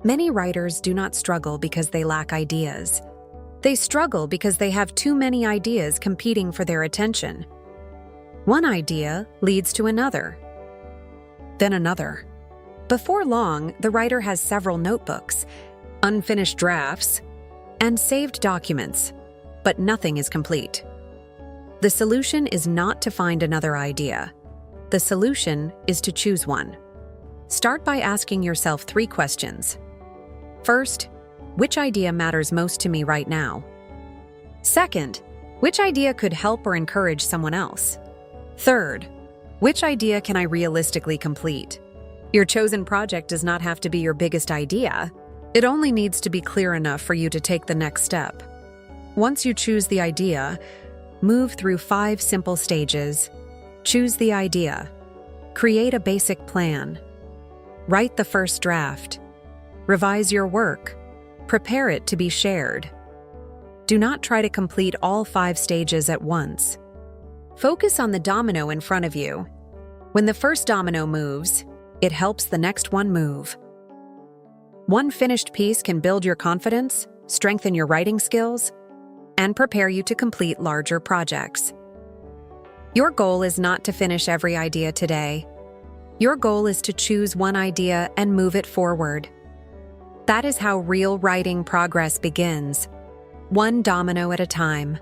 Many writers do not struggle because they lack ideas. They struggle because they have too many ideas competing for their attention. One idea leads to another, then another. Before long, the writer has several notebooks, unfinished drafts, and saved documents, but nothing is complete. The solution is not to find another idea. The solution is to choose one. Start by asking yourself 3 questions. First, which idea matters most to me right now? Second, which idea could help or encourage someone else? Third, which idea can I realistically complete? Your chosen project does not have to be your biggest idea. It only needs to be clear enough for you to take the next step. Once you choose the idea, move through 5 simple stages. Choose the idea. Create a basic plan. Write the first draft. Revise your work. Prepare it to be shared. Do not try to complete all 5 stages at once. Focus on the domino in front of you. When the first domino moves, it helps the next one move. One finished piece can build your confidence, strengthen your writing skills, and prepare you to complete larger projects. Your goal is not to finish every idea today. Your goal is to choose one idea and move it forward. That is how real writing progress begins, one domino at a time.